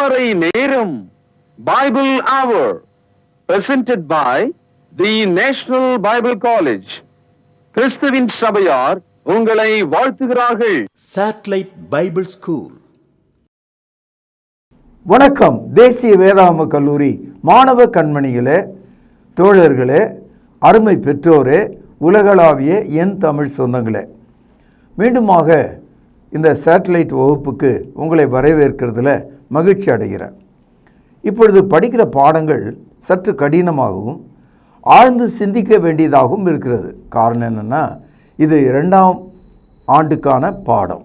அதிகாலை நேரம் பைபிள் அவர் presented by the National Bible College. கிறிஸ்துவின் சபையார் உங்களை வாழ்த்துகிறார்கள். Satellite Bible School. வணக்கம். தேசிய வேதாகம கல்லூரி மாணவ கண்மணிகளே, தோழர்களே, அருமை பெற்றோரே, உலகளாவிய என் தமிழ் சொந்தங்களே, மீண்டுமாக இந்த சேட்டலைட் வகுப்புக்கு உங்களை வரவேற்கிறதுல மகிழ்ச்சி அடைகிறேன். இப்பொழுது படிக்கிற பாடங்கள் சற்று கடினமாகவும் ஆழ்ந்து சிந்திக்க வேண்டியதாகவும் இருக்கிறது. காரணம் என்னென்னா, இது 2ஆம் ஆண்டுக்கான பாடம்.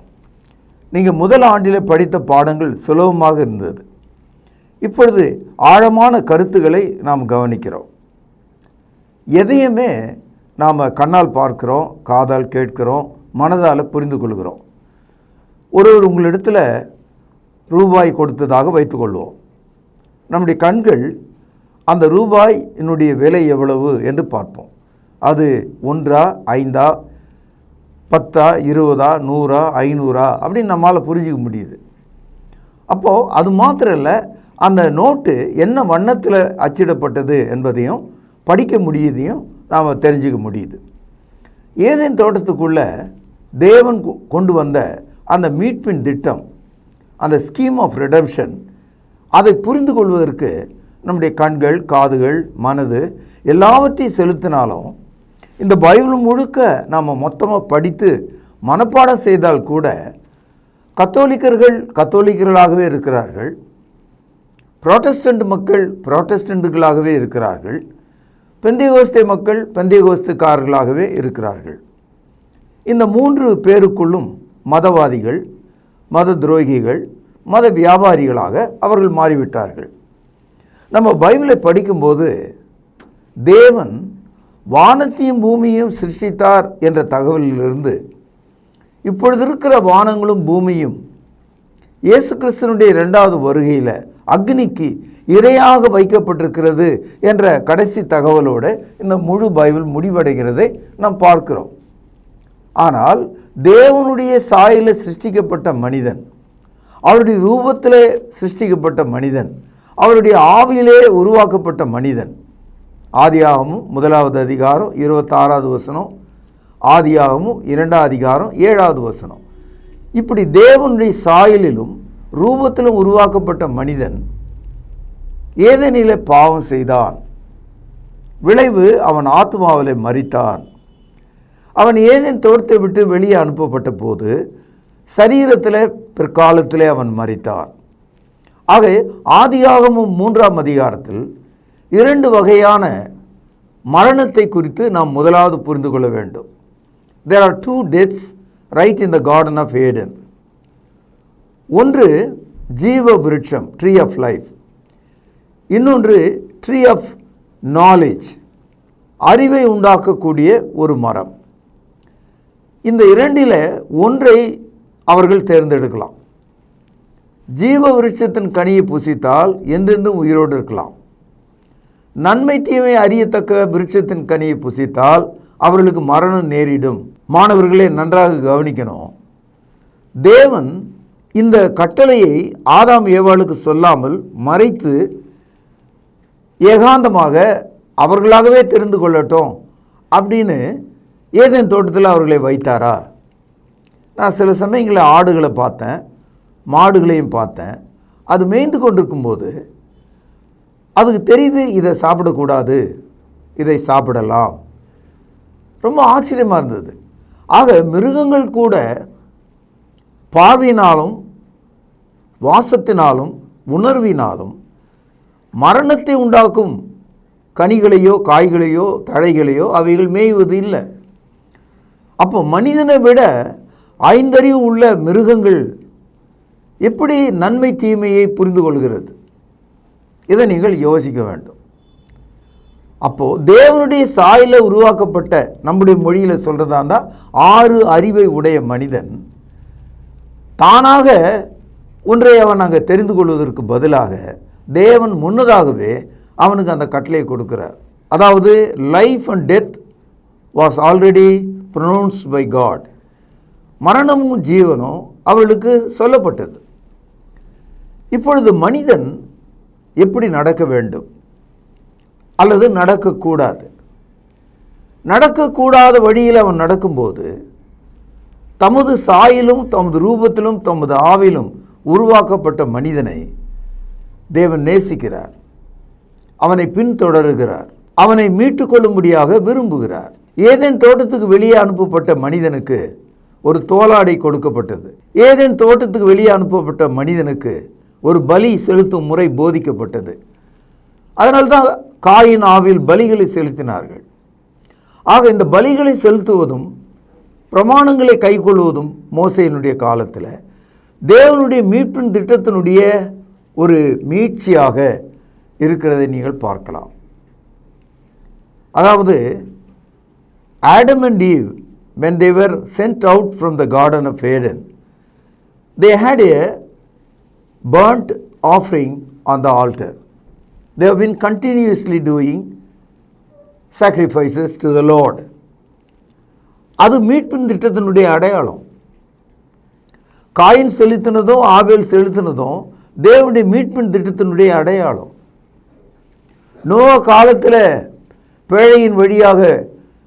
நீங்கள் முதல் ஆண்டில் படித்த பாடங்கள் சுலபமாக இருந்தது. இப்பொழுது ஆழமான கருத்துக்களை நாம் கவனிக்கிறோம். எதையுமே நாம் கண்ணால் பார்க்கிறோம், காதால் கேட்கிறோம், மனதால் புரிந்து கொள்கிறோம். ஒருவர் உங்களிடத்தில் ரூபாய் கொடுத்ததாக வைத்துக்கொள்வோம். நம்முடைய கண்கள் அந்த ரூபாய் என்னுடைய விலை எவ்வளவு என்று பார்ப்போம். அது 1, 5, 10, 20, 100, 500 அப்படின்னு நம்மளால் புரிஞ்சிக்க முடியுது. அப்போது அது மாத்திரம் இல்லை, அந்த நோட்டு என்ன வண்ணத்தில் அச்சிடப்பட்டது என்பதையும் படிக்க முடியுதையும் நாம் தெரிஞ்சுக்க முடியுது. ஏதேன் தோட்டத்துக்குள்ளே தேவன் கொண்டு வந்த அந்த மீட்பின் திட்டம், அந்த ஸ்கீம் ஆஃப் ரிடம்ஷன், அதை புரிந்து கொள்வதற்கு நம்முடைய கண்கள், காதுகள், மனது எல்லாவற்றையும் செலுத்தினாலும் இந்த பைபிள் முழுக்க நாம் மொத்தமாக படித்து மனப்பாடம் செய்தால் கூட கத்தோலிக்கர்கள் கத்தோலிக்கர்களாகவே இருக்கிறார்கள், புரோட்டஸ்டன்ட் மக்கள் புரோட்டஸ்டன்ட்டுகளாகவே இருக்கிறார்கள், பெந்தேகோஸ்தே மக்கள் பெந்தேகோஸ்துக்காரர்களாகவே இருக்கிறார்கள். இந்த 3 பேருக்குள்ளும் மதவாதிகள், மத துரோகிகள், மத வியாபாரிகளாக அவர்கள் மாறிவிட்டார்கள். நம்ம பைபிளை படிக்கும்போது தேவன் வானத்தையும் பூமியையும் சிருஷ்டித்தார் என்ற தகவலிலிருந்து இப்பொழுது இருக்கிற வானங்களும் பூமியும் இயேசு கிறிஸ்துனுடைய 2வது வருகையில் அக்னிக்கு இரையாக வைக்கப்பட்டிருக்கிறது என்ற கடைசி தகவலோடு இந்த முழு பைபிள் முடிவடைகிறதை நாம் பார்க்கிறோம். ஆனால் தேவனுடைய சாயலில் சிருஷ்டிக்கப்பட்ட மனிதன், அவருடைய ரூபத்திலே சிருஷ்டிக்கப்பட்ட மனிதன், அவருடைய ஆவியிலே உருவாக்கப்பட்ட மனிதன், ஆதியாகமும் 1வது அதிகாரம் 26வது வசனம், ஆதியாகமும் 2வது அதிகாரம் 7வது வசனம், இப்படி தேவனுடைய சாயலிலும் ரூபத்திலும் உருவாக்கப்பட்ட மனிதன் ஏதேனிலே பாவம் செய்தான். விளைவு அவன் ஆத்துமாவிலே மரித்தான். அவன் ஏதேன் தோட்டத்தை விட்டு வெளியே அனுப்பப்பட்ட போது சரீரத்தில் பிற்காலத்திலே அவன் மரித்தான். ஆக ஆதியாகமும் 3ஆம் அதிகாரத்தில் 2 வகையான மரணத்தை குறித்து நாம் முதலாவது புரிந்து கொள்ள வேண்டும். There are 2 deaths right in the Garden of Eden. ஒன்று ஜீவ விருட்சம், ட்ரீ ஆஃப் லைஃப். இன்னொன்று ட்ரீ ஆஃப் நாலேஜ், அறிவை உண்டாக்கக்கூடிய ஒரு மரம். இந்த 2இல் ஒன்றை அவர்கள் தேர்ந்தெடுக்கலாம். ஜீவ விருட்சத்தின் கனியை புசித்தால் என்றென்றும் உயிரோடு இருக்கலாம். நன்மை தீமை அறியத்தக்க விருட்சத்தின் கனியை புசித்தால் அவர்களுக்கு மரணம் நேரிடும். மாணவர்களே, நன்றாக கவனிக்கணும். தேவன் இந்த கட்டளையை ஆதாம் ஏவாளுக்கு சொல்லாமல் மறைத்து ஏகாந்தமாக அவர்களாகவே தெரிந்து கொள்ளட்டும் அப்படின்னு ஏதேன் தோட்டத்தில் அவர்களை வைத்தாரா? நான் சில சமயங்களில் ஆடுகளை பார்த்தேன், மாடுகளையும் பார்த்தேன். அது மேய்ந்து கொண்டிருக்கும்போது அதுக்கு தெரியுது இதை சாப்பிடக்கூடாது, இதை சாப்பிடலாம். ரொம்ப ஆச்சரியமாக இருந்தது. ஆக மிருகங்கள் கூட பார்வையினாலும் வாசத்தினாலும் உணர்வினாலும் மரணத்தை உண்டாக்கும் கனிகளையோ காய்களையோ தழைகளையோ அவைகள் மேய்வது இல்லை. அப்போ மனிதனை விட 5 அறிவு உள்ள மிருகங்கள் எப்படி நன்மை தீமையை புரிந்து கொள்கிறது? இதை நீங்கள் யோசிக்க வேண்டும். அப்போது தேவனுடைய சாயலில் உருவாக்கப்பட்ட, நம்முடைய மொழியில் சொல்கிறதா இருந்தால் 6 அறிவை உடைய மனிதன் தானாக ஒன்றை அவன் அங்கே தெரிந்து கொள்வதற்கு பதிலாக தேவன் முன்னதாகவே அவனுக்கு அந்த கட்டளையை கொடுக்கிறார். அதாவது life and death was already pronounced by God. மரணமும் ஜீவனும் அவளுக்கு சொல்லப்பட்டது. இப்பொழுது மனிதன் எப்படி நடக்க வேண்டும் அல்லது நடக்கக்கூடாது? நடக்கக்கூடாத வழியில் அவன் நடக்கும்போது தமது சாயிலும் தமது ரூபத்திலும் தமது ஆவிலும் உருவாக்கப்பட்ட மனிதனை தேவன் நேசிக்கிறார், அவனை பின்தொடருகிறார், அவனை மீட்டுக்கொள்ளும்படியாக விரும்புகிறார். ஏதேன் தோட்டத்துக்கு வெளியே அனுப்பப்பட்ட மனிதனுக்கு ஒரு தோலாடை கொடுக்கப்பட்டது. ஏதேன் தோட்டத்துக்கு வெளியே அனுப்பப்பட்ட மனிதனுக்கு ஒரு பலி செலுத்தும் முறை போதிக்கப்பட்டது. அதனால்தான் காயின் ஆவில் பலிகளை செலுத்தினார்கள். ஆக இந்த பலிகளை செலுத்துவதும் பிரமாணங்களை கைக்கொள்வதும் மோசேயினுடைய காலத்தில் தேவனுடைய மீட்பின் திட்டத்தினுடைய ஒரு மீட்சியாக இருக்கிறதை நீங்கள் பார்க்கலாம். அதாவது Adam and Eve, when they were sent out from the Garden of Eden, they had a burnt offering on the altar. They have been continuously doing sacrifices to the Lord. அது மீட்பின் திட்டத்தினுடைய அடையாளம். காயின் செலுத்தினதும் ஆபேல் செலுத்தினதும் தேவனுடைய மீட்பின் திட்டத்தினுடைய அடையாளம். நோவா காலத்தில் பேழையின் வழியாக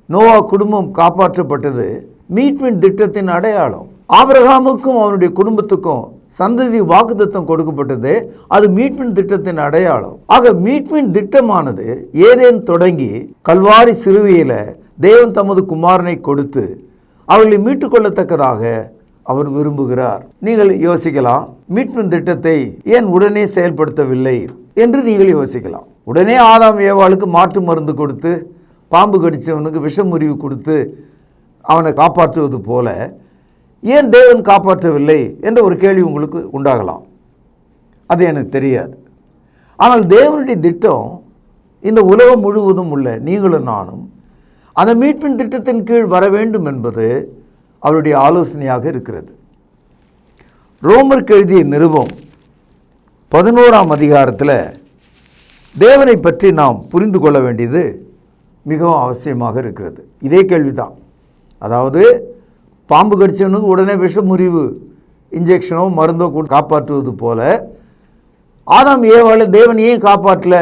நோவா குடும்பம் காப்பாற்றப்பட்டது மீட்பின் திட்டத்தின் அடையாளம். ஆபிரகாமுக்கும் அவனுடைய குடும்பத்துக்கும் சந்ததி வாக்குத்தத்தம் கொடுக்கப்பட்டது, அது மீட்பின் திட்டத்தின் அடையாளம். ஆக மீட்பின் திட்டமானது ஏதேன் தொடங்கி கல்வாரி சிலுவையில் தேவன் தமது குமாரனை கொடுத்து அவர்களை மீட்டுக்கொள்ளத்தக்கதாக அவர் விரும்புகிறார். நீங்கள் யோசிக்கலாம், மீட்பின் திட்டத்தை ஏன் உடனே செயல்படுத்தவில்லை என்று நீங்கள் யோசிக்கலாம். உடனே ஆதாம் ஏவாளுக்கு மாற்று மருந்து கொடுத்து பாம்பு கடித்தவனுக்கு விஷமுறிவு கொடுத்து அவனை காப்பாற்றுவது போல ஏன் தேவன் காப்பாற்றவில்லை என்ற ஒரு கேள்வி உங்களுக்கு உண்டாகலாம். அது எனக்கு தெரியாது. ஆனால் தேவனுடைய திட்டம் இந்த உலகம் முழுவதும் உள்ள நீங்களும் நானும் அந்த மீட்பின் திட்டத்தின் கீழ் வர வேண்டும் என்பது அவருடைய ஆலோசனையாக இருக்கிறது. ரோமருக்கு எழுதிய நிருபம் 11ஆம் அதிகாரத்தில் தேவனை பற்றி நாம் புரிந்து கொள்ள வேண்டியது மிகவும் அவசியமாக இருக்கிறது. இதே கேள்விதான். அதாவது பாம்பு கடிச்சவனுக்கு உடனே விஷமுறிவு இன்ஜெக்ஷனோ மருந்தோ காப்பாற்றுவது போல ஆதாம் ஏவாளை தேவன் ஏன் காப்பாற்றல?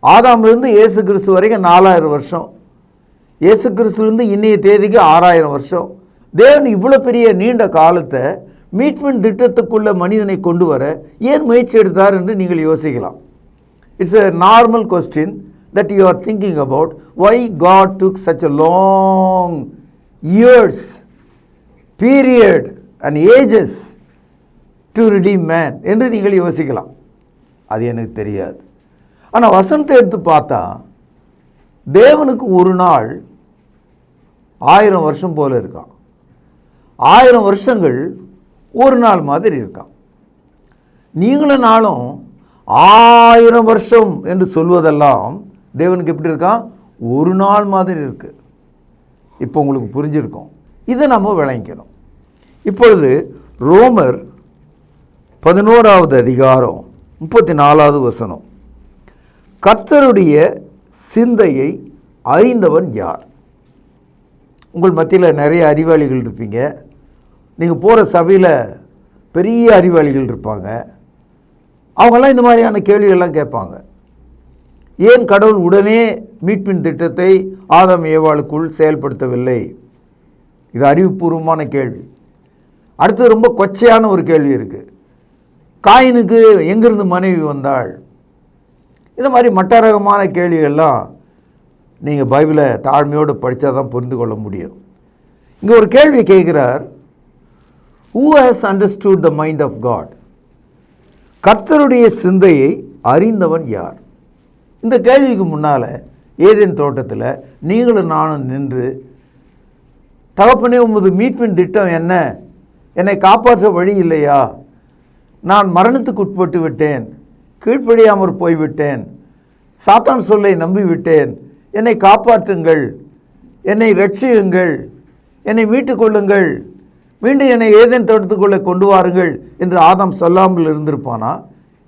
ஆதாமிலிருந்து இயேசு கிறிஸ்து வரைக்கும் 4000 வருஷம், இயேசு கிறிஸ்துலேருந்து இன்னைய தேதிக்கு 6000 வருஷம். தேவன் இவ்வளோ பெரிய நீண்ட காலத்தை மீட்பின் திட்டத்துக்குள்ள மனிதனை கொண்டு வர ஏன் முயற்சி எடுத்தார் என்று நீங்கள் யோசிக்கலாம். It's a normal question that you are thinking about, why God took such a long years, period and ages to redeem man என்று நீங்கள் யோசிக்கலாம். அது எனக்கு தெரியாது. ஆனால் வசனத்தை எடுத்து பார்த்தா தேவனுக்கு ஒரு நாள் 1000 வருஷம் போல இருக்கான். 1000 வருஷங்கள் ஒரு நாள் மாதிரி இருக்கான். நீங்களும் நாளும் 1000 வருஷம் என்று சொல்வதெல்லாம் தேவனுக்கு எப்படி இருக்கான்? ஒரு நாள் மாதிரி இருக்கு. இப்போ உங்களுக்கு புரிஞ்சிருக்கும். இதை நம்ம விளங்கிக்கணும். இப்பொழுது ரோமர் 11ஆவது அதிகாரம் 34வது வசனம், கர்த்தருடைய சிந்தையை அறிந்தவன் யார்? உங்கள் மத்தியில் நிறைய அறிவாளிகள் இருப்பீங்க. நீங்கள் போகிற சபையில் பெரிய அறிவாளிகள் இருப்பாங்க. அவங்கெல்லாம் இந்த மாதிரியான கேள்விகள்லாம் கேட்பாங்க. ஏன் கடவுள் உடனே மீட்பின் திட்டத்தை ஆதாம் ஏவாளுக்குள் செயல்படுத்தவில்லை? இது அறிவுபூர்வமான கேள்வி. அடுத்து ரொம்ப கொச்சையான ஒரு கேள்வி இருக்குது. காயினுக்கு எங்கிருந்து மனைவி வந்தாள்? இந்த மாதிரி மட்டரகமான கேள்விகள்லாம் நீங்கள் பைபிளை தாழ்மையோடு படித்தா தான் புரிந்து கொள்ள முடியும். இங்கே ஒரு கேள்வி கேட்குறார், who has understood the mind of God? கர்த்தருடைய சிந்தையை அறிந்தவன் யார்? இந்த கேள்விக்கு முன்னால் ஏதேன் தோட்டத்தில் நீங்களும் நானும் நின்று, தகப்பனே உமது மீட்பின் திட்டம் என்ன? என்னை காப்பாற்ற வழி இல்லையா? நான் மரணத்துக்கு உட்பட்டு விட்டேன், கீழ்ப்படியாமற் போய்விட்டேன், சாத்தான் சொல்லை நம்பிவிட்டேன், என்னை காப்பாற்றுங்கள், என்னை ரட்சியுங்கள், என்னை மீட்டுக்கொள்ளுங்கள், மீண்டும் என்னை ஏதேன் தோட்டத்துக்குள்ளே கொண்டு வாருங்கள் என்று ஆதாம் சொல்லாமல் இருந்திருப்பானா?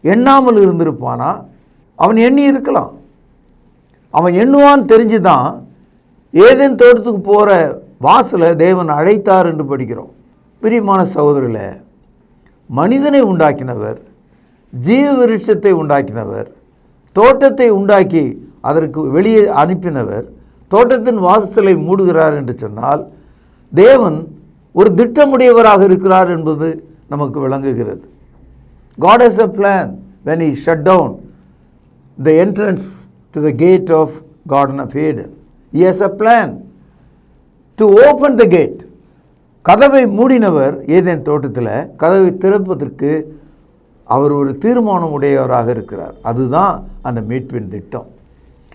எண்ணாமல் இருந்திருப்பானா? அவன் எண்ணி இருக்கலாம். அவன் எண்ணுவான்னு தெரிஞ்சு தான் ஏதேன் தோட்டத்துக்கு போகிற வாசலை தேவன் அழைத்தார் என்று படிக்கிறோம். பிரியமான சகோதரர்களே, மனிதனை உண்டாக்கினவர் ஜீவ விருட்சத்தை உண்டாக்கினவர், தோட்டத்தை உண்டாக்கி அதற்கு வெளியே அனுப்பினவர், தோட்டத்தின் வாசலை மூடுகிறார் என்று சொன்னால் தேவன் ஒரு திட்டமுடையவராக இருக்கிறார் என்பது நமக்கு விளங்குகிறது. God has a plan when he shut down the entrance to the gate of Garden of Eden. He has a plan to open the gate. கதவை மூடினவர் ஏதேன் தோட்டத்தில் கதவை திறப்பதற்கு அவர் ஒரு தீர்மானம் உடையவராக இருக்கிறார். அதுதான் அந்த மீட்பின் திட்டம்.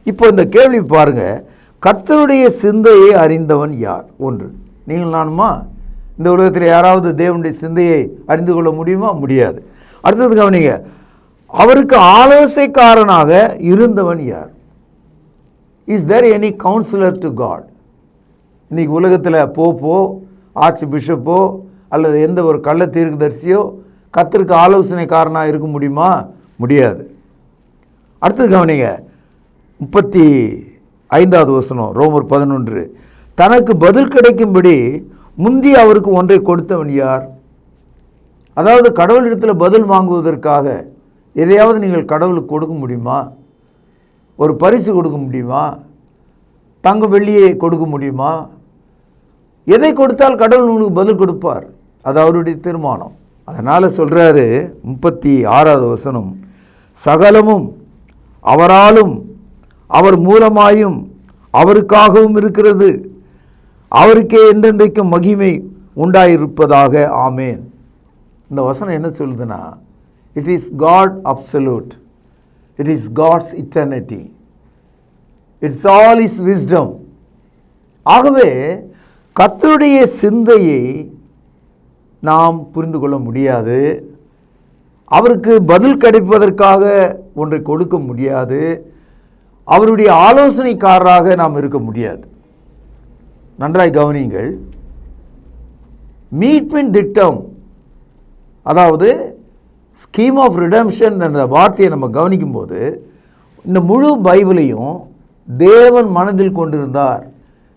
இப்போ இந்த கேள்வி பாருங்க, கர்த்தருடைய சிந்தையை அறிந்தவன் யார்? ஒன்று, நீங்கள் நானுமா? இந்த உலகத்தில் யாராவது தேவனுடைய சிந்தையை அறிந்து கொள்ள முடியுமா? முடியாது. அடுத்தது கவனிங்க, அவருக்கு ஆலோசனைக்காரனாக இருந்தவன் யார்? Is there any counsellor to God? இன்னைக்கு உலகத்தில் போப்போ, ஆர்ச் பிஷப்போ அல்லது எந்த ஒரு கள்ள தீர்க்கதரிசியோ கர்த்தருக்கு ஆலோசனைக்காரனாக இருக்க முடியுமா? முடியாது. அடுத்தது கவனிங்க, 35வது வசனம், ரோமர் 11. தனக்கு பதில் கிடைக்கும்படி முந்தி அவருக்கு ஒன்றை கொடுத்தவன் யார்? அதாவது கடவுளிடத்தில் பதில் வாங்குவதற்காக எதையாவது நீங்கள் கடவுளுக்கு கொடுக்க முடியுமா? ஒரு பரிசு கொடுக்க முடியுமா? தங்க வெள்ளியை கொடுக்க முடியுமா? எதை கொடுத்தால் கடவுள் உங்களுக்கு பதில் கொடுப்பார். அது அவருடைய தீர்மானம். அதனால் சொல்கிறாரு 36வது வசனம், சகலமும் அவராலும் அவர் மூலமாயும் அவருக்காகவும் இருக்கிறது, அவருக்கே என்றென்றைக்கும் மகிமை உண்டாயிருப்பதாக, ஆமேன். இந்த வசனம் என்ன சொல்லுதுன்னா, it is God absolute, it is God's eternity, it's all is wisdom. ஆகவே கர்த்தருடைய சிந்தையை நாம் புரிந்து கொள்ள முடியாது, அவருக்கு பதில் கிடைப்பதற்காக ஒன்றை கொடுக்க முடியாது, அவருடைய ஆலோசனைக்காரராக நாம் இருக்க முடியாது. நன்றாய் கவனியுங்கள், மீட்பின் திட்டம், அதாவது ஸ்கீம் ஆஃப் ரிடம்ஷன் என்ற வார்த்தையை நம்ம கவனிக்கும் போது இந்த முழு பைபிளையும் தேவன் மனதில் கொண்டிருந்தார்.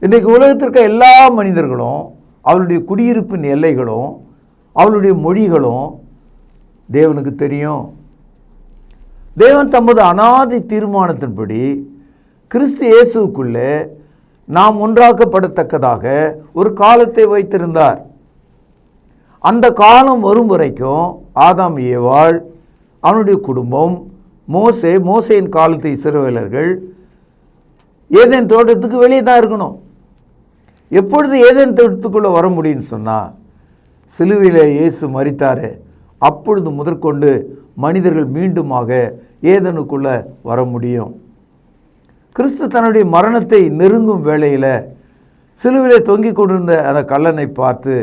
இன்றைக்கு உலகத்திற்கு எல்லா மனிதர்களும் அவருடைய குடியிருப்பின் எல்லைகளும் அவருடைய மொழிகளும் தேவனுக்கு தெரியும். தேவன் தமது அநாதி தீர்மானத்தின்படி கிறிஸ்து இயேசுக்குள்ளே நாம் ஒன்றாக்கப்படத்தக்கதாக ஒரு காலத்தை வைத்திருந்தார். அந்த காலம் வரும் வரைக்கும் ஆதாம் ஏவாள், அவனுடைய குடும்பம், மோசேயின் காலத்து இஸ்ரவேலர்கள் ஏதேன் தோட்டத்துக்கு வெளியே தான் இருக்கணும். எப்பொழுது ஏதேன் தோட்டத்துக்குள்ளே வர முடியும்னு சொன்னால், சிலுவையில் இயேசு மரித்தாரே அப்பொழுது முதற்கொண்டு மனிதர்கள் மீண்டுமாக ஏதேனுக்குள்ளே வர முடியும். கிறிஸ்து தன்னுடைய மரணத்தை நெருங்கும் வேளையில் சிலுவையிலே தொங்கிக் கொண்டிருந்த அந்த கள்ளனை பார்த்து,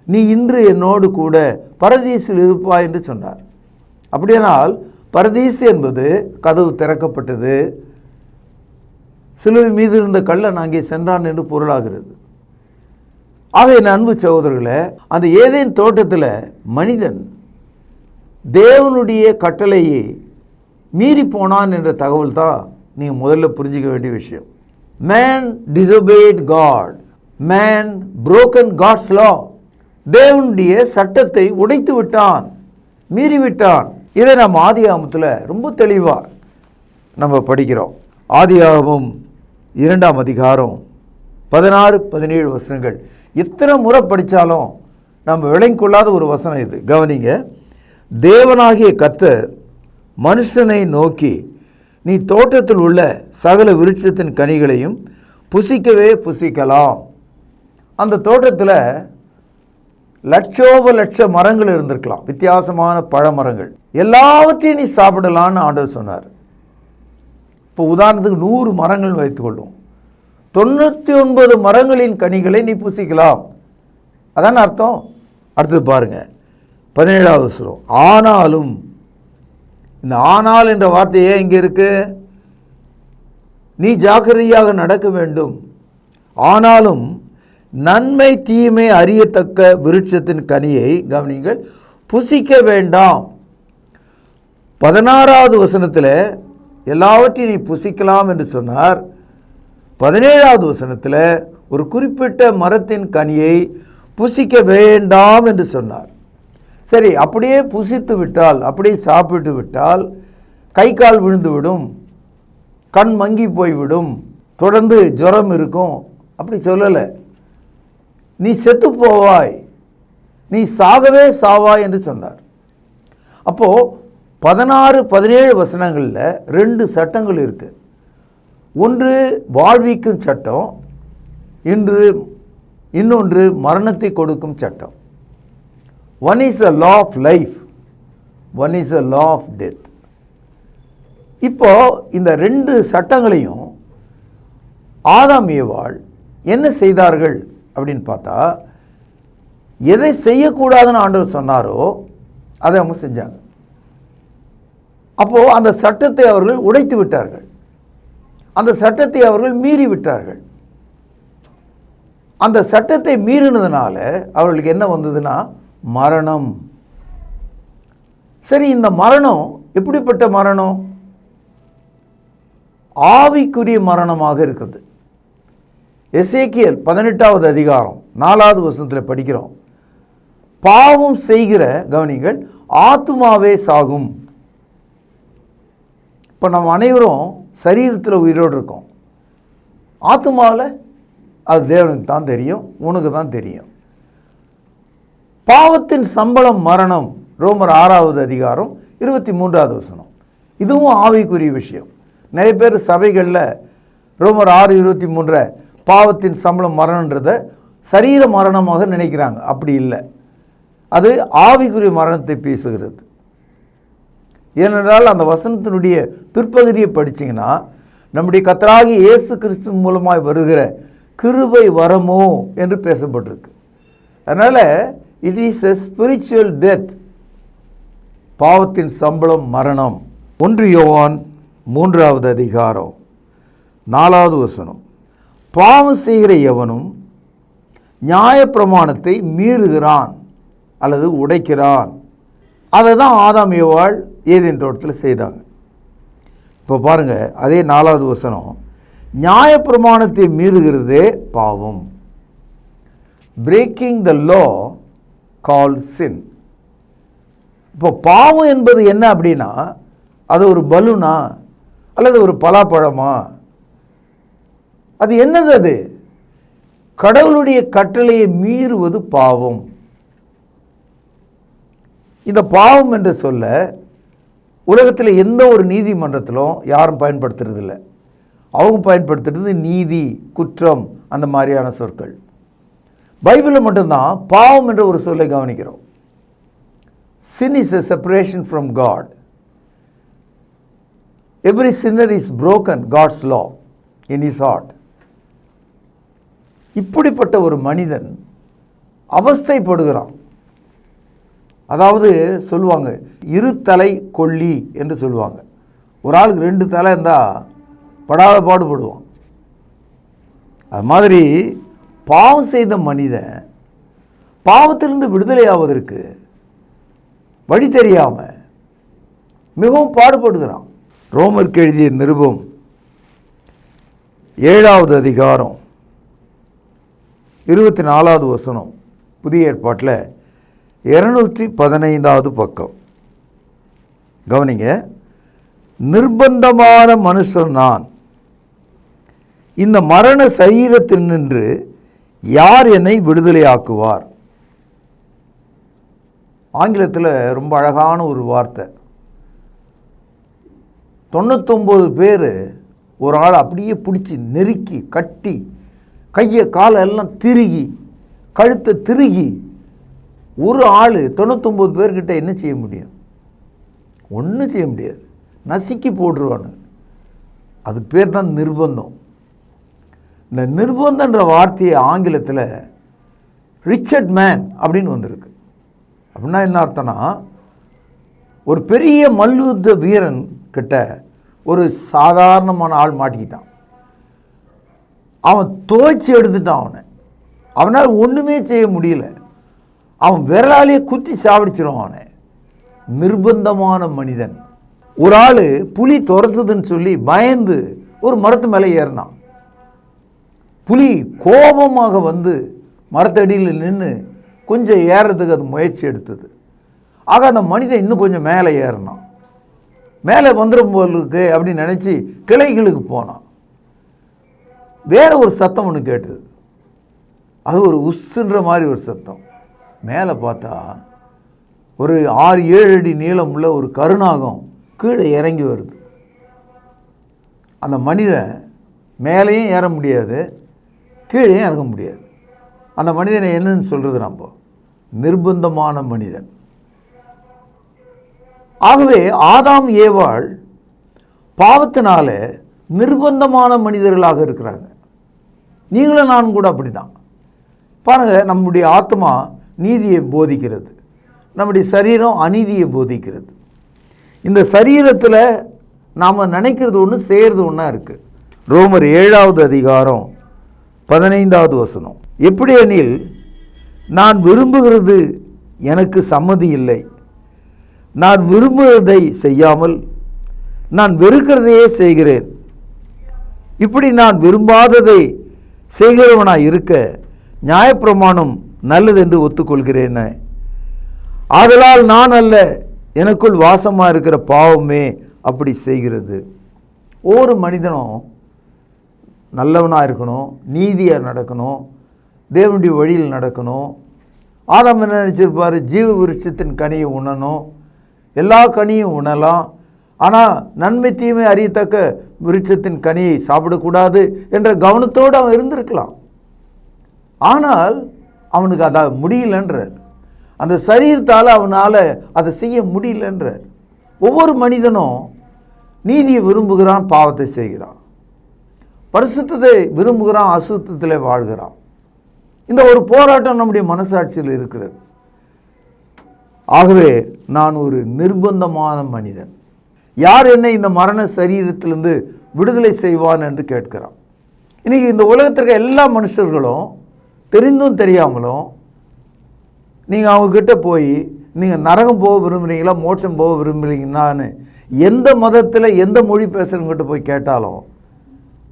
நீ இன்று என்னோடு கூட பரதீசில் இருப்பாய் என்று சொன்னார். அப்படியானால் பரதீசு என்பது கதவு திறக்கப்பட்டது, சிலுவை மீது இருந்த கள்ளன் அங்கே சென்றான் என்று பொருளாகிறது. ஆக என் அன்பு சகோதரர்களே, அந்த ஏதேன் தோட்டத்தில் மனிதன் தேவனுடைய கட்டளையை மீறி போனான் என்ற தகவல் தான் நீங்கள் முதல்ல புரிஞ்சிக்க வேண்டிய விஷயம். Man disobeyed God, man broken God's law. தேவனுடைய சட்டத்தை உடைத்து விட்டான், மீறிவிட்டான். இதை நம்ம ஆதியாகமத்தில் ரொம்ப தெளிவாக நம்ம படிக்கிறோம். ஆதியாகமம் 2ஆம் அதிகாரம் 16-17 வசனங்கள். எத்தனை முறை படித்தாலும் நம்ம விளங்கிக் கொள்ளாத ஒரு வசனம் இது. கவனிங்க, தேவனாகிய கர்த்தர் மனுஷனை நோக்கி, நீ தோட்டத்தில் உள்ள சகல விருட்சத்தின் கனிகளையும் புசிக்கவே புசிக்கலாம். அந்த தோட்டத்தில் லட்சோப லட்ச மரங்கள் இருந்திருக்கலாம், வித்தியாசமான பழ மரங்கள், எல்லாவற்றையும் நீ சாப்பிடலான்னு ஆண்டவர் சொன்னார். இப்போ உதாரணத்துக்கு 100 மரங்கள் வைத்துக்கொள்ளும், 99 மரங்களின் கனிகளை நீ புசிக்கலாம். அதான அர்த்தம். அடுத்தது பாருங்க, 17வது வசனம். ஆனாலும், இந்த ஆனால் என்ற வார்த்தை ஏன் இங்கே இருக்கு? நீ ஜாக்கிரதையாக நடக்க வேண்டும். ஆனாலும் நன்மை தீமை அறியத்தக்க விருட்சத்தின் கனியை, கவனிங்கள், புசிக்க வேண்டாம். 16வது வசனத்தில் எல்லாவற்றையும் நீ புசிக்கலாம் என்று சொன்னார். 17வது வசனத்தில் ஒரு குறிப்பிட்ட மரத்தின் கனியை புசிக்க வேண்டாம் என்று சொன்னார். சரி, அப்படியே புசித்து விட்டால், அப்படியே சாப்பிட்டு விட்டால் கை கால் விழுந்து விடும், கண் மங்கி போய்விடும், தொடர்ந்து ஜுரம் இருக்கும். அப்படி சொல்லலை. நீ செத்து போவாய், நீ சாகவே சாவாய் என்று சொன்னார். அப்போது 16-17 வசனங்களில் 2 சட்டங்கள் இருக்கு. ஒன்று வாழ்விக்கும் சட்டம், இன்னொன்று மரணத்தை கொடுக்கும் சட்டம். One is a law of life, one is a law of death. இப்போ இந்த 2 சட்டங்களையும் ஆதாம் ஏவாள் என்ன செய்தார்கள் அப்படின்னு பார்த்தா, எதை செய்யக்கூடாதுன்னு ஆண்டவர் சொன்னாரோ அதை அவங்க செஞ்சாங்க. அப்போது அந்த சட்டத்தை அவர்கள் உடைத்து விட்டார்கள், அந்த சட்டத்தை அவர்கள் மீறி விட்டார்கள். அந்த சட்டத்தை மீறினதுனால அவர்களுக்கு என்ன வந்ததுன்னா மரணம். சரி, இந்த மரணம் எப்படிப்பட்ட மரணம்? ஆவிக்குரிய மரணமாக இருக்குது. எசேக்கியேல் 18வது அதிகாரம் 4வது வசனத்தில் படிக்கிறோம், பாவம் செய்கிற, கவனிங்கள், ஆத்துமாவே சாகும். இப்போ நம்ம அனைவரும் சரீரத்தில் உயிரோடு இருக்கோம், ஆத்துமாவில் அது தேவனுக்கு தான் தெரியும், உனக்கு தான் தெரியும். பாவத்தின் சம்பளம் மரணம், ரோமர் 6வது அதிகாரம் 23வது வசனம். இதுவும் ஆவிக்குரிய விஷயம். நிறைய பேர் சபைகளில் ரோமர் 6:23 பாவத்தின் சம்பளம் மரணன்றதை சரீர மரணமாக நினைக்கிறாங்க. அப்படி இல்லை, அது ஆவிக்குரிய மரணத்தை பேசுகிறது. ஏனென்றால் அந்த வசனத்தினுடைய பிற்பகுதியை படிச்சிங்கன்னா நம்முடைய கர்த்தராகிய இயேசு கிறிஸ்து மூலமாய் வருகிற கிருபை வரமோ என்று பேசப்பட்டிருக்கு. அதனால் it is a spiritual death. பாவத்தின் சம்பளம் மரணம். 1 யோவான் 3வது அதிகாரம் 4வது வசனம், பாவம் செய்கிற எவனும் நியாயப்பிரமாணத்தை மீறுகிறான் அல்லது உடைக்கிறான். அதை தான் ஆதாம் ஏவாள் ஏதேன் தோட்டத்தில் செய்தாங்க. இப்போ பாருங்கள், அதே 4வது வசனம், நியாயப்பிரமாணத்தை மீறுகிறதே பாவம். பிரேக்கிங் த லா கால் சின். இப்போ பாவம் என்பது என்ன அப்படின்னா, அது ஒரு பலூனா அல்லது ஒரு பலாப்பழமா? அது என்னது? அது கடவுளுடைய கட்டளையை மீறுவது பாவம். இந்த பாவம் என்று சொல்ல உலகத்தில் எந்த ஒரு நீதிமன்றத்திலும் யாரும் பயன்படுத்துறதில்லை. அவங்க பயன்படுத்துறது நீதி, குற்றம், அந்த மாதிரியான சொற்கள். பைபிளில் மட்டும்தான் பாவம் என்ற ஒரு சொல்லை கவனிக்கிறோம். Sin is a separation from God. Every sinner is broken God's law in his heart. இப்படிப்பட்ட ஒரு மனிதன் அவஸ்தைப்படுகிறான். அதாவது சொல்லுவாங்க, 2 தலை கொள்ளி என்று சொல்லுவாங்க. ஒரு ஆளுக்கு 2 தலை இருந்தால் படாத பாடுபடுவான். அது மாதிரி பாவம் செய்த மனிதன் பாவத்திலிருந்து விடுதலை ஆவதற்கு வழி தெரியாமல் மிகவும் பாடுபடுகிறான். ரோமருக்கு எழுதிய நிருபம் 7வது அதிகாரம் 24வது வசனம், புதிய ஏற்பாட்டில் 215வது பக்கம். கவனிங்க, நிர்பந்தமான மனுஷன் நான், இந்த மரண சரீரத்தில் நின்று யார் என்னை விடுதலையாக்குவார்? ஆங்கிலத்தில் ரொம்ப அழகான ஒரு வார்த்தை. 99 பேர் ஒரு ஆள் அப்படியே பிடிச்சி நெருக்கி கட்டி கையை காலை எல்லாம் திருகி கழுத்தை திருகி ஒரு ஆள் 99 பேர்கிட்ட என்ன செய்ய முடியும்? ஒன்றும் செய்ய முடியாது, நசுக்கி போட்டுருவானு. அது பேர் தான் நிர்பந்தம். இந்த நிர்பந்தன்ற வார்த்தையை ஆங்கிலத்தில் ரிச்சர்ட் மேன் அப்படின்னு வந்திருக்கு. அப்படின்னா என்ன அர்த்தம்னா, ஒரு பெரிய மல்யுத்த வீரன் கிட்ட ஒரு சாதாரணமான ஆள் மாட்டிக்கிட்டான். அவன் துவைச்சி எடுத்துட்டான். அவனால் ஒன்றுமே செய்ய முடியல. அவன் விரலாலேயே குத்தி சாவடிச்சிடும் அவனை. நிர்பந்தமான மனிதன். ஒரு ஆள் புலி துரத்துதுன்னு சொல்லி பயந்து ஒரு மரத்து மேலே ஏறினான். புலி கோபமாக வந்து மரத்தடியில் நின்று கொஞ்சம் ஏறதுக்கு அது முயற்சி எடுத்தது. ஆக அந்த மனிதன் இன்னும் கொஞ்சம் மேலே ஏறினான். மேலே வந்துடும் போல் இருக்கு அப்படின்னு நினச்சி கிளைகளுக்கு போனான். வேற ஒரு சத்தம் ஒன்று கேட்டது. அது ஒரு உஸ்ன்ற மாதிரி ஒரு சத்தம். மேலே பார்த்தா ஒரு 6-7 அடி நீளம் உள்ள ஒரு கருநாகம் கீழே இறங்கி வருது. அந்த மனிதன் மேலேயும் ஏற முடியாது, கீழே இறங்க முடியாது. அந்த மனிதனை என்னன்னு சொல்கிறது? நம்ம நிர்பந்தமான மனிதன். ஆகவே ஆதாம் ஏவாள் பாவத்தினால நிர்பந்தமான மனிதர்களாக இருக்கிறாங்க. நீங்களும் நான் கூட அப்படிதான். பாருங்க, நம்முடைய ஆத்மா நீதியை போதிக்கிறது, நம்முடைய சரீரம் அநீதியை போதிக்கிறது. இந்த சரீரத்தில் நாம் நினைக்கிறது ஒன்று, செய்கிறது ஒன்றா இருக்குது. ரோமர் 7வது அதிகாரம் 15வது வசனம். எப்படி எனில், நான் விரும்புகிறது எனக்கு சம்மதி இல்லை, நான் விரும்புவதை செய்யாமல் நான் வெறுக்கிறதையே செய்கிறேன். இப்படி நான் விரும்பாததை செய்கிறவனாய் இருக்க நியாயப்பிரமாணம் நல்லது என்று ஒத்துக்கொள்கிறேன். ஆதலால் நான் அல்ல, எனக்குள் வாசமாக இருக்கிற பாவமே அப்படி செய்கிறது. ஒவ்வொரு மனிதனும் நல்லவனாக இருக்கணும், நீதியாக நடக்கணும், தேவனுடைய வழியில் நடக்கணும். ஆதாம் என்ன நினச்சிருப்பார்? ஜீவ விருட்சத்தின் கனியை உண்ணணும், எல்லா கனியும் உண்ணலாம், ஆனால் நன்மை தீமை அறியத்தக்க விருட்சத்தின் கனியை சாப்பிடக்கூடாது என்ற கவனத்தோடு அவன் இருந்திருக்கலாம். ஆனால் அவனுக்கு அதை முடியலன்றார். அந்த சரீரத்தால் அவனால் அதை செய்ய முடியலன்றார். ஒவ்வொரு மனிதனும் நீதியை விரும்புகிறான், பாவத்தை செய்கிறான். பரிசுத்தத்தை விரும்புகிறான், அசுத்தத்தில் வாழ்கிறான். இந்த ஒரு போராட்டம் நம்முடைய மனசாட்சியில் இருக்கிறது. ஆகவே நான் ஒரு நிர்பந்தமான மனிதன். யார் என்னை இந்த மரண சரீரத்திலிருந்து விடுதலை செய்வான் என்று கேட்கிறான். இன்றைக்கி இந்த உலகத்திற்கு எல்லா மனுஷர்களும் தெரிந்தும் தெரியாமலும் நீங்கள் அவங்கக்கிட்ட போய் நீங்கள் நரகம் போக விரும்புகிறீங்களா, மோட்சம் போக விரும்புகிறீங்கன்னான்னு எந்த மதத்தில் எந்த மொழி பேசுகிறவங்ககிட்ட போய் கேட்டாலும்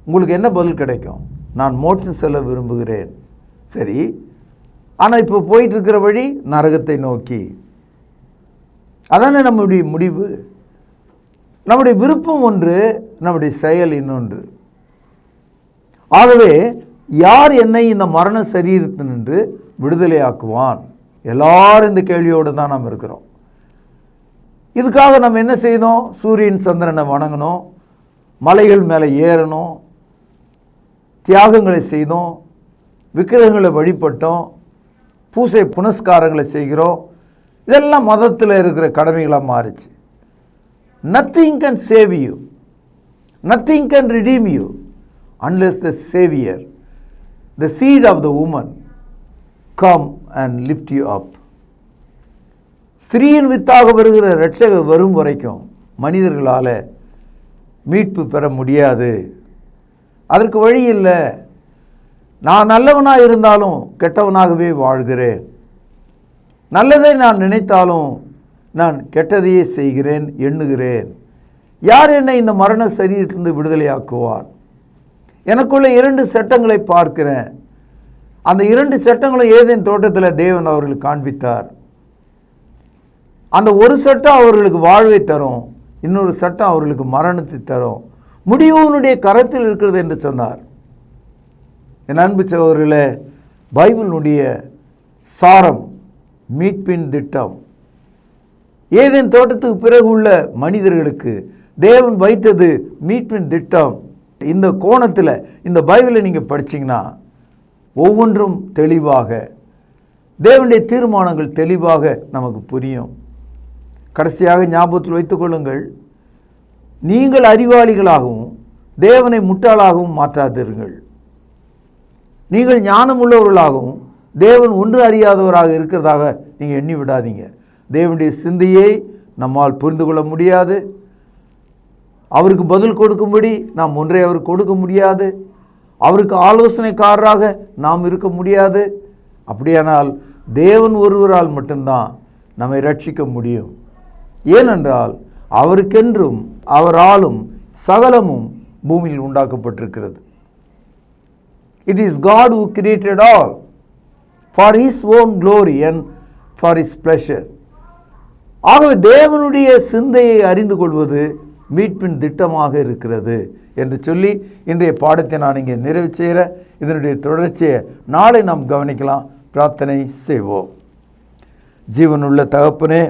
உங்களுக்கு என்ன பதில் கிடைக்கும்? நான் மோட்சம் செல்ல விரும்புகிறேன். சரி, ஆனால் இப்போ போயிட்டுருக்கிற வழி நரகத்தை நோக்கி. அதானே நம்முடைய முடிவு. நம்முடைய விருப்பம் ஒன்று, நம்முடைய செயல் இன்னொன்று. ஆகவே யார் என்னை இந்த மரண சரீரத்தினின்று விடுதலையாக்குவான்? எல்லாரும் இந்த கேள்வியோடு தான் நாம் இருக்கிறோம். இதுக்காக நம்ம என்ன செய்யணும்? சூரியன் சந்திரனை வணங்கணும், மலைகள் மேலே ஏறணும், தியாகங்களை செய்தோம், விக்கிரகங்களை வழிபட்டோம், பூசை புனஸ்காரங்களை செய்கிறோம். இதெல்லாம் மதத்தில் இருக்கிற கடமைகளாக மாறிச்சு. Nothing can save you, nothing can redeem you unless the Savior, the seed of the woman, come and lift you up. ஸ்திரீயின் வித்தாக வருகிற இரட்சகர் வரும் வரைக்கும் மனிதர்களால் மீட்பு பெற முடியாது. அதற்கு வழி இல்லை. நான் நல்லவனாக இருந்தாலும் கெட்டவனாகவே வாழ்கிறேன். நல்லதை நான் நினைத்தாலும் நான் கெட்டதையே செய்கிறேன், எண்ணுகிறேன். யார் என்னை இந்த மரண சரீரத்திலிருந்து விடுதலையாக்குவான்? எனக்குள்ள 2 சட்டங்களை பார்க்கிறேன். அந்த 2 சட்டங்களும் ஏதேன் தோட்டத்தில் தேவன் அவர்களுக்கு காண்பித்தார். அந்த ஒரு சட்டம் அவர்களுக்கு வாழ்வை தரும், இன்னொரு சட்டம் அவர்களுக்கு மரணத்தை தரும். முடிவுனுடைய கரத்தில் இருக்கிறது என்று சொன்னார். என் அன்பு சகோதரர்களே, பைபிளுடைய சாரம், மீட்பின் திட்டம், ஏதேன் தோட்டத்துக்கு பிறகு உள்ள மனிதர்களுக்கு தேவன் வைத்தது மீட்பின் திட்டம். இந்த கோணத்தில் இந்த பைபிளை நீங்கள் படிச்சிங்கன்னா ஒவ்வொன்றும் தெளிவாக, தேவனுடைய தீர்மானங்கள் தெளிவாக நமக்கு புரியும். கடைசியாக ஞாபகத்தில் வைத்துக்கொள்ளுங்கள், நீங்கள் அறிவாளிகளாகவும் தேவனை முட்டாளாகவும் மாற்றாதீர்கள். நீங்கள் ஞானம் உள்ளவர்களாகவும் தேவன் ஒன்று அறியாதவராக இருக்கிறதாக நீங்கள் எண்ணி விடாதீங்க. தேவனுடைய சிந்தையை நம்மால் புரிந்து கொள்ள முடியாது. அவருக்கு பதில் கொடுக்கும்படி நாம் ஒன்றை அவருக்கு கொடுக்க முடியாது. அவருக்கு ஆலோசனைக்காரராக நாம் இருக்க முடியாது. அப்படியானால் தேவன் ஒருவரால் மட்டும்தான் நம்மை ரட்சிக்க முடியும். ஏனென்றால் அவருக்கென்றும் அவராலும் சகலமும் பூமியில் உண்டாக்கப்பட்டிருக்கிறது. It is God who created all for His own glory and for His pleasure. ஆகவே தேவனுடைய சிந்தையை அறிந்து கொள்வது மீட்பின் திட்டமாக இருக்கிறது என்று சொல்லி இன்றைய பாடத்தை நான் இங்கே நிறைவு செய்கிறேன். இதனுடைய தொடர்ச்சியை நாளை நாம் கவனிக்கலாம். பிரார்த்தனை செய்வோம். ஜீவனுள்ள தகப்பனே,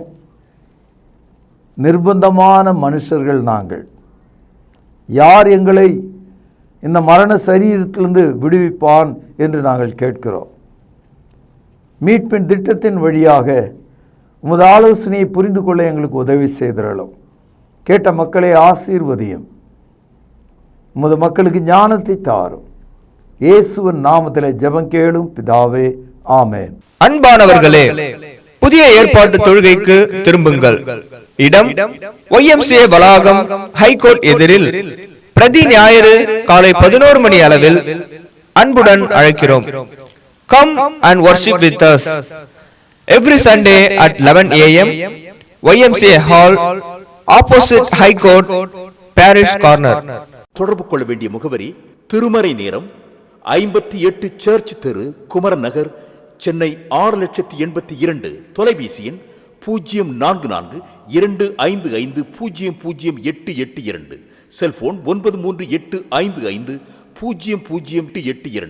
நிர்பந்தமான மனுஷர்கள் நாங்கள். யார் எங்களை இந்த மரண சரீரத்திலிருந்து விடுவிப்பான் என்று நாங்கள் கேட்கிறோம். மீட்பின் திட்டத்தின் வழியாக உமது ஆலோசனையை புரிந்து கொள்ள எங்களுக்கு உதவி செய்திருளும். கேட்ட மக்களை ஆசீர்வதியும். உமது மக்களுக்கு ஞானத்தை தாரும். இயேசுவின் நாமத்திலே ஜெபம் கேளும் பிதாவே, ஆமென். அன்பானவர்களே, புதிய ஏற்பாட்டு தொழுகைக்கு திரும்புங்கள். இடம் YMCA வளாகம், ஹைகோர்ட் எதிரில், பிரதி ஞாயிறு காலை 11 மணி அளவில் அன்புடன் அழைக்கிறோம். Come and worship with us every Sunday at 11 a.m. YMCA Hall, opposite High Court, Parish Corner. தொடர்பு கொள்ள வேண்டிய முகவரி: திருமறை நேரம், 58 சர்ச் தெரு, குமரன் நகர், சென்னை 6,82,000. தொலைபேசி எண் 044255008882. செல்போன் 9385500882.